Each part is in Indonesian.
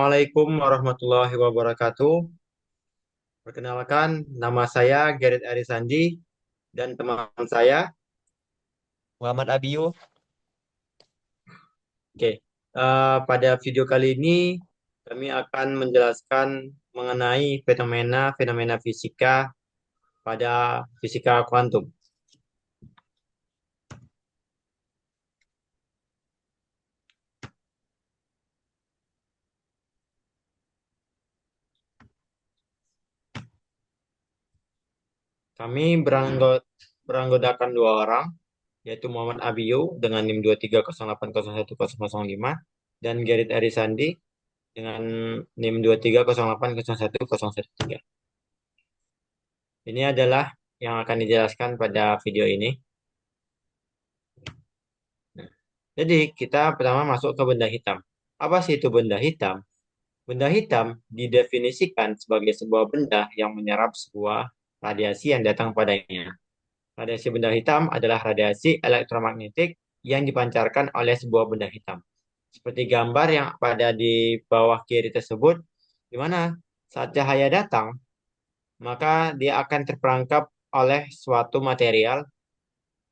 Assalamualaikum warahmatullahi wabarakatuh. Perkenalkan, nama saya Gerrit Arisandi dan teman saya. Muhammad Abiyu. Oke, pada video kali ini kami akan menjelaskan mengenai fenomena-fenomena fisika pada fisika kuantum. Kami beranggotakan dua orang, yaitu Muhammad Abiyu dengan NIM 230808105 dan Gerrit Arisandi dengan NIM 230808113. Ini adalah yang akan dijelaskan pada video ini. Nah, jadi kita pertama masuk ke benda hitam. Apa sih itu benda hitam? Benda hitam didefinisikan sebagai sebuah benda yang menyerap sebuah radiasi yang datang padanya. Radiasi benda hitam adalah radiasi elektromagnetik yang dipancarkan oleh sebuah benda hitam. Seperti gambar yang pada di bawah kiri tersebut, di mana saat cahaya datang, maka dia akan terperangkap oleh suatu material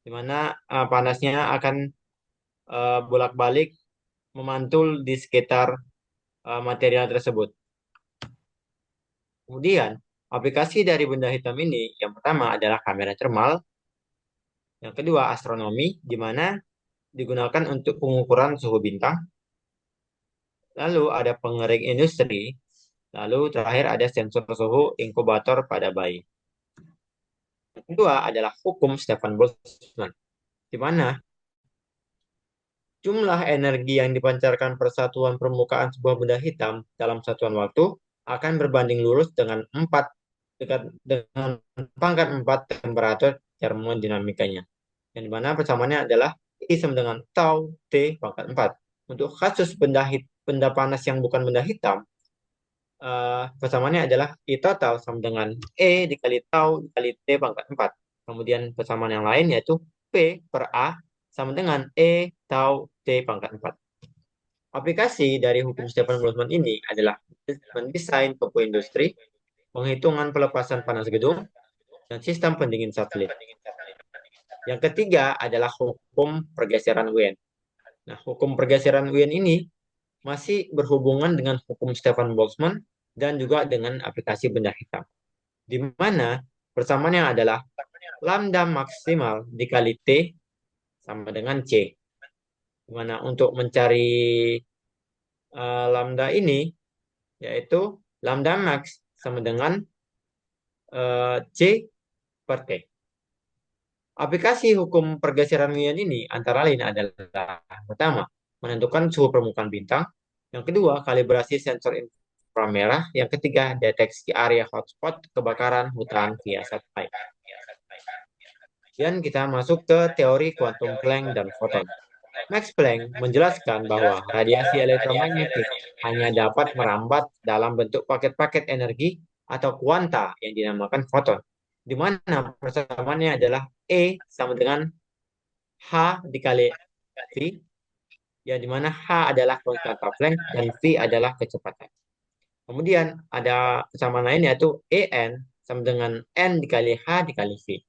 di mana panasnya akan bolak-balik memantul di sekitar material tersebut. Kemudian, aplikasi dari benda hitam ini yang pertama adalah kamera termal, yang kedua astronomi, di mana digunakan untuk pengukuran suhu bintang, lalu ada pengering industri, lalu terakhir ada sensor suhu inkubator pada bayi. Yang kedua adalah hukum Stefan Boltzmann, di mana jumlah energi yang dipancarkan per satuan permukaan sebuah benda hitam dalam satuan waktu akan berbanding lurus dengan 4 dengan pangkat 4 temperatur termodinamikanya. Yang dimana persamaannya adalah I sama dengan tau T pangkat 4. Untuk kasus benda panas yang bukan benda hitam, persamaannya adalah I total sama dengan E dikali tau dikali T pangkat 4. Kemudian persamaan yang lain yaitu P per A sama dengan E tau T pangkat 4. Aplikasi dari hukum Stefan Boltzmann ini adalah mendesain pupuk industri, penghitungan pelepasan panas gedung, dan sistem pendingin satelit. Yang ketiga adalah hukum pergeseran Wien. Nah, hukum pergeseran Wien ini masih berhubungan dengan hukum Stefan Boltzmann dan juga dengan aplikasi benda hitam. Di mana persamaannya adalah lambda maksimal dikali T sama dengan C. Di mana untuk mencari lambda ini, yaitu lambda max sama dengan C per T. Aplikasi hukum pergeseran Wien ini antara lain adalah pertama, menentukan suhu permukaan bintang, yang kedua, kalibrasi sensor inframerah, yang ketiga, deteksi area hotspot kebakaran hutan via satelit. Dan kita masuk ke teori kuantum Planck dan foton. Max Planck menjelaskan bahwa radiasi elektromagnetik hanya dapat merambat dalam bentuk paket-paket energi atau kuanta yang dinamakan foton, di mana persamaannya adalah E sama dengan H dikali V, ya di mana H adalah konstanta Planck dan V adalah kecepatan. Kemudian ada kesamaan lain yaitu En sama dengan N dikali H dikali V.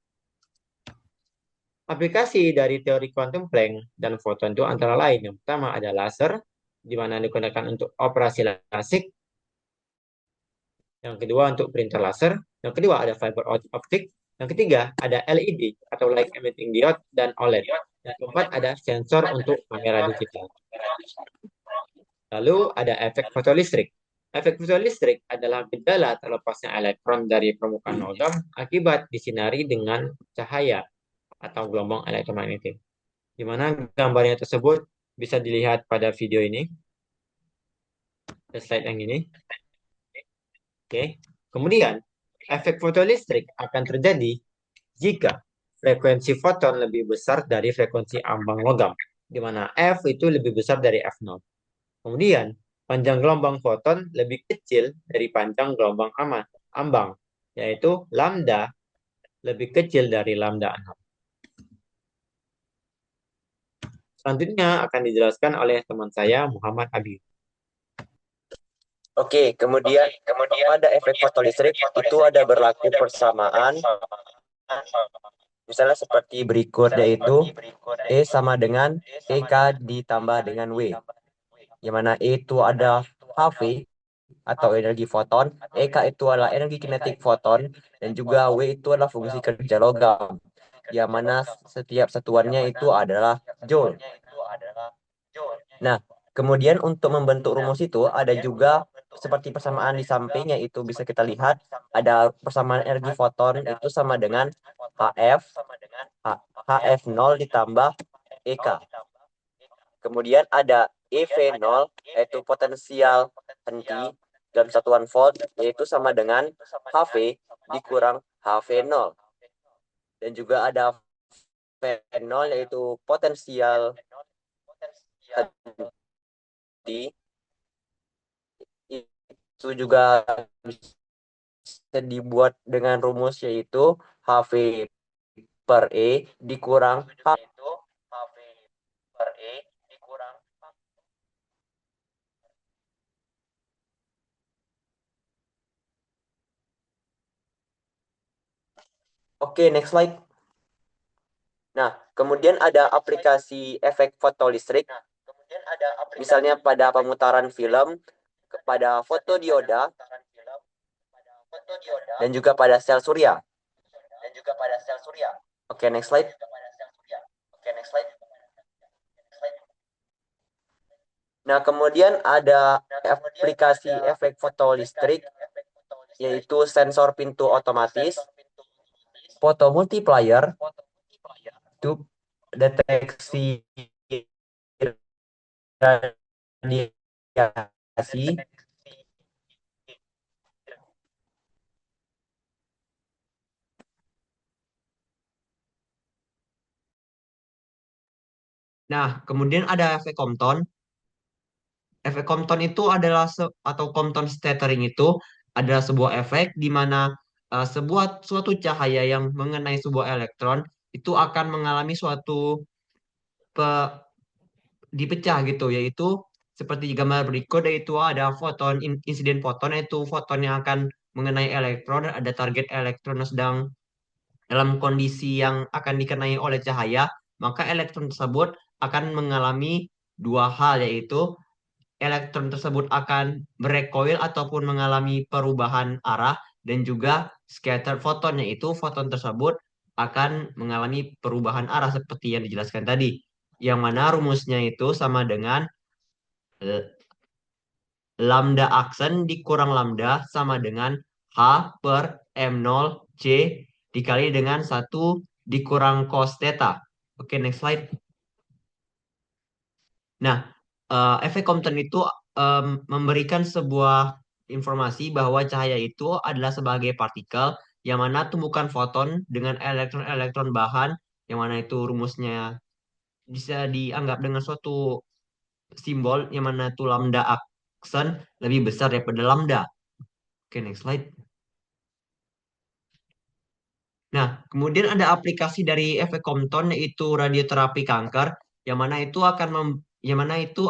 Aplikasi dari teori kuantum Planck dan foton itu antara lain. Yang pertama ada laser, di mana digunakan untuk operasi lasik. Yang kedua untuk printer laser. Yang kedua ada fiber optic. Yang ketiga ada LED atau light emitting diode dan OLED. Yang keempat ada sensor untuk kamera digital. Lalu ada efek fotolistrik. Efek fotolistrik adalah gejala terlepasnya elektron dari permukaan logam akibat disinari dengan cahaya atau gelombang elektromagnetik. Di mana gambarnya tersebut bisa dilihat pada video ini, slide yang ini. Oke. Kemudian, efek fotolistrik akan terjadi jika frekuensi foton lebih besar dari frekuensi ambang logam, di mana F itu lebih besar dari F0. Kemudian, panjang gelombang foton lebih kecil dari panjang gelombang ambang, yaitu lambda lebih kecil dari lambda 6. Selanjutnya akan dijelaskan oleh teman saya Muhammad Abi. Oke, kemudian pada efek fotolistrik itu ada berlaku persamaan, misalnya seperti berikut yaitu E sama dengan EK ditambah dengan W, yang mana E itu ada HV atau energi foton, EK itu adalah energi kinetik foton, dan juga W itu adalah fungsi kerja logam, yang mana setiap satuannya itu adalah joule. Nah, kemudian untuk membentuk rumus itu ada juga seperti persamaan di sampingnya itu bisa kita lihat ada persamaan energi foton itu sama dengan HF HF0 ditambah EK. Kemudian ada EV0 yaitu potensial henti dalam satuan volt yaitu sama dengan HV dikurang HV0. Dan juga ada V0 yaitu potensial henti, itu juga bisa dibuat dengan rumus yaitu HV per E dikurang H. Oke, next slide. Nah, kemudian ada aplikasi efek fotolistrik, misalnya pada pemutaran film, pada fotodioda, dan juga pada sel surya. Oke, next slide. Nah, kemudian ada aplikasi efek fotolistrik, yaitu sensor pintu otomatis, foto multiplier, itu deteksi radiasi, nah, kemudian ada efek Compton. Efek Compton itu adalah atau Compton scattering itu adalah sebuah efek di mana sebuah suatu cahaya yang mengenai sebuah elektron itu akan mengalami suatu pe- dipecah gitu, yaitu seperti gambar berikut, yaitu ada foton insiden foton, yaitu foton yang akan mengenai elektron dan ada target elektron yang sedang dalam kondisi yang akan dikenai oleh cahaya, maka elektron tersebut akan mengalami dua hal, yaitu elektron tersebut akan berekoil ataupun mengalami perubahan arah, dan juga scatter foton, yaitu foton tersebut akan mengalami perubahan arah seperti yang dijelaskan tadi. Yang mana rumusnya itu sama dengan eh, lambda aksen dikurang lambda sama dengan H per M0 C dikali dengan 1 dikurang cos theta. Oke, next slide. Nah, efek Compton itu memberikan sebuah informasi bahwa cahaya itu adalah sebagai partikel yang mana tumbukan foton dengan elektron-elektron bahan, yang mana itu rumusnya bisa dianggap dengan suatu simbol yang mana itu lambda aksen lebih besar daripada lambda. Oke, next slide. Nah, kemudian ada aplikasi dari efek Compton yaitu radioterapi kanker, yang mana itu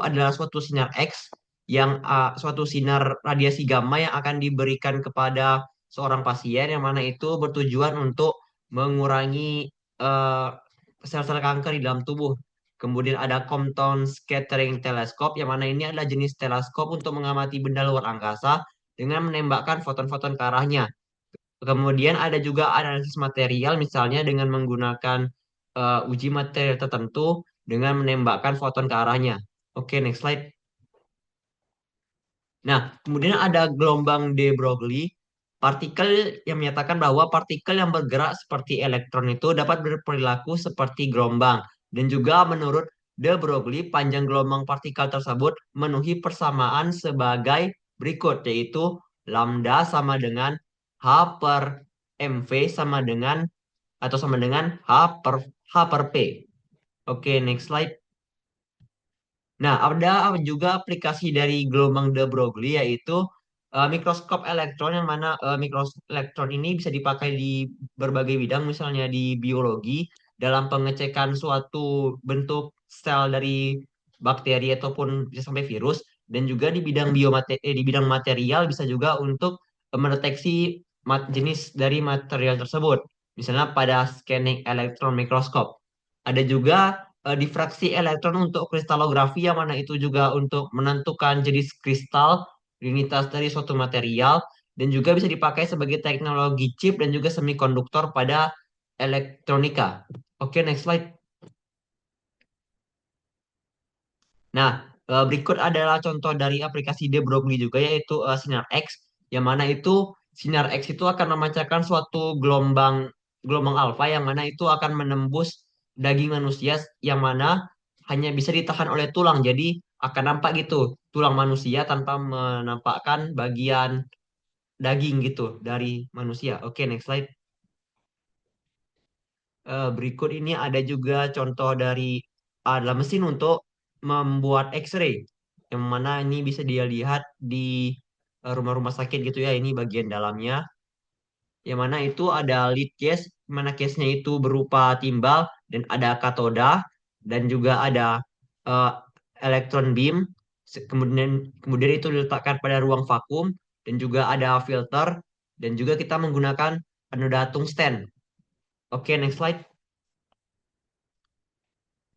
adalah suatu sinar X, yang suatu sinar radiasi gamma yang akan diberikan kepada seorang pasien, yang mana itu bertujuan untuk mengurangi eh, sel-sel kanker di dalam tubuh. Kemudian ada Compton Scattering Telescope, yang mana ini adalah jenis teleskop untuk mengamati benda luar angkasa dengan menembakkan foton-foton ke arahnya. Kemudian ada juga analisis material, misalnya dengan menggunakan uji material tertentu dengan menembakkan foton ke arahnya. Oke, next slide. Nah, kemudian ada gelombang de Broglie, partikel yang menyatakan bahwa partikel yang bergerak seperti elektron itu dapat berperilaku seperti gelombang. Dan juga menurut de Broglie, panjang gelombang partikel tersebut memenuhi persamaan sebagai berikut, yaitu lambda sama dengan H per MV sama dengan atau sama dengan H per P. Oke, next slide. Nah, ada juga aplikasi dari gelombang de Broglie, yaitu mikroskop elektron, yang mana mikroskop elektron ini bisa dipakai di berbagai bidang, misalnya di biologi dalam pengecekan suatu bentuk sel dari bakteri ataupun bisa sampai virus, Dan juga di bidang di bidang material bisa juga untuk mendeteksi jenis dari material tersebut. Misalnya pada scanning electron microscope. Ada juga difraksi elektron untuk kristalografi yang mana itu juga untuk menentukan jenis kristal, rinitas dari suatu material, dan juga bisa dipakai sebagai teknologi chip dan juga semikonduktor pada elektronika. Oke, next slide. Nah, berikut adalah contoh dari aplikasi De Broglie juga yaitu sinar X, yang mana itu sinar X itu akan memancarkan suatu gelombang gelombang alfa yang mana itu akan menembus daging manusia yang mana hanya bisa ditahan oleh tulang. Jadi akan nampak gitu tulang manusia tanpa menampakkan bagian daging gitu dari manusia. Oke, next slide. Berikut ini ada juga contoh dari adalah mesin untuk membuat X-ray, yang mana ini bisa dia lihat di rumah-rumah sakit gitu ya. Ini bagian dalamnya, yang mana itu ada lead case, mana case-nya itu berupa timbal dan ada katoda dan juga ada eh, elektron beam. Kemudian kemudian itu diletakkan pada ruang vakum dan juga ada filter dan juga kita menggunakan anoda tungsten. Oke, next slide.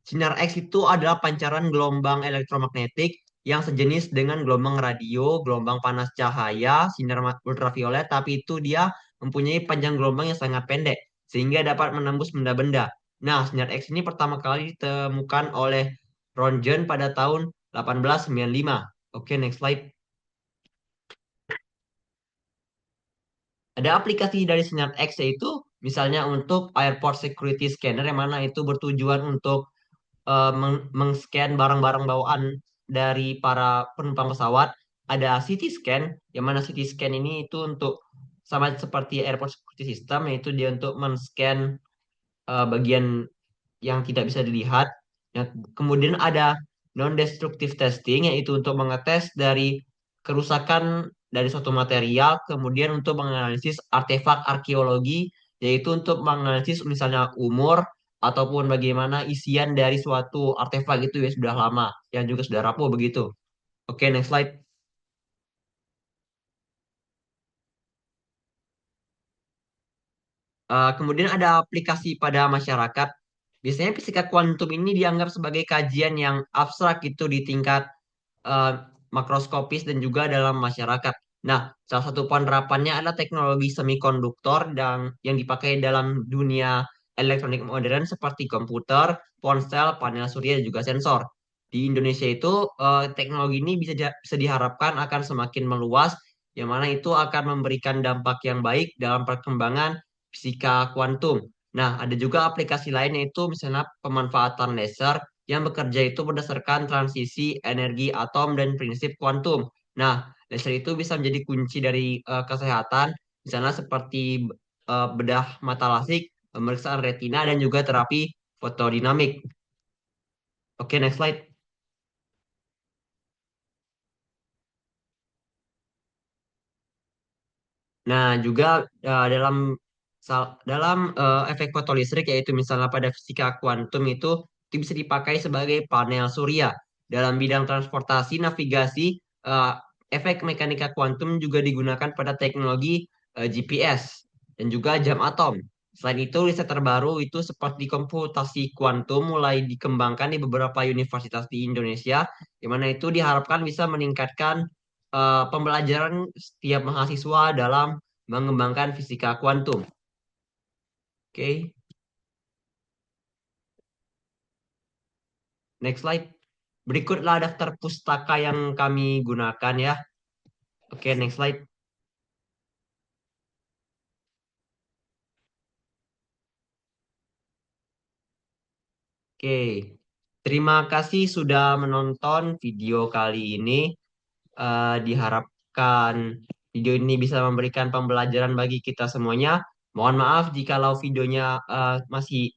Sinar X itu adalah pancaran gelombang elektromagnetik yang sejenis dengan gelombang radio, gelombang panas cahaya, sinar ultraviolet, tapi itu dia mempunyai panjang gelombang yang sangat pendek, sehingga dapat menembus benda-benda. Nah, sinar X ini pertama kali ditemukan oleh Röntgen pada tahun 1895. Oke, next slide. Ada aplikasi dari sinar X yaitu misalnya untuk airport security scanner yang mana itu bertujuan untuk meng-scan barang-barang bawaan dari para penumpang pesawat. Ada CT scan, yang mana CT scan ini itu untuk sama seperti airport security system, yaitu dia untuk men-scan bagian yang tidak bisa dilihat. Ya, kemudian ada non-destructive testing, yaitu untuk mengetes dari kerusakan dari suatu material, kemudian untuk menganalisis artefak arkeologi, yaitu untuk menganalisis misalnya umur ataupun bagaimana isian dari suatu artefak itu ya sudah lama, yang juga sudah rapuh begitu. Oke, next slide. Kemudian ada aplikasi pada masyarakat. Biasanya fisika kuantum ini dianggap sebagai kajian yang abstrak itu di tingkat eh, makroskopis dan juga dalam masyarakat. Nah, salah satu penerapannya adalah teknologi semikonduktor dan yang dipakai dalam dunia elektronik modern seperti komputer, ponsel, panel surya dan juga sensor. Di Indonesia itu teknologi ini bisa diharapkan akan semakin meluas, yang mana itu akan memberikan dampak yang baik dalam perkembangan fisika kuantum. Nah, ada juga aplikasi lain yaitu misalnya pemanfaatan laser yang bekerja itu berdasarkan transisi energi atom dan prinsip kuantum. Nah, laser itu bisa menjadi kunci dari kesehatan, misalnya seperti bedah mata lasik, pemeriksaan retina, dan juga terapi fotodinamik. Oke, next slide. Nah, juga dalam efek fotolistrik yaitu misalnya pada fisika kuantum itu bisa dipakai sebagai panel surya. Dalam bidang transportasi, navigasi, eh, efek mekanika kuantum juga digunakan pada teknologi GPS dan juga jam atom. Selain itu, riset terbaru itu seperti komputasi kuantum mulai dikembangkan di beberapa universitas di Indonesia, di mana itu diharapkan bisa meningkatkan pembelajaran setiap mahasiswa dalam mengembangkan fisika kuantum. Oke, next slide. Berikutlah daftar pustaka yang kami gunakan ya. Oke, next slide. Oke, terima kasih sudah menonton video kali ini. Diharapkan video ini bisa memberikan pembelajaran bagi kita semuanya. Mohon maaf jikalau videonya masih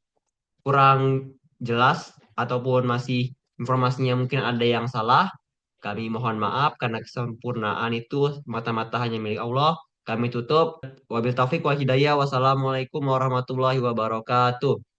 kurang jelas ataupun masih informasinya mungkin ada yang salah. Kami mohon maaf karena kesempurnaan itu mata-mata hanya milik Allah. Kami tutup. Wabil taufik wal hidayah. Wassalamualaikum warahmatullahi wabarakatuh.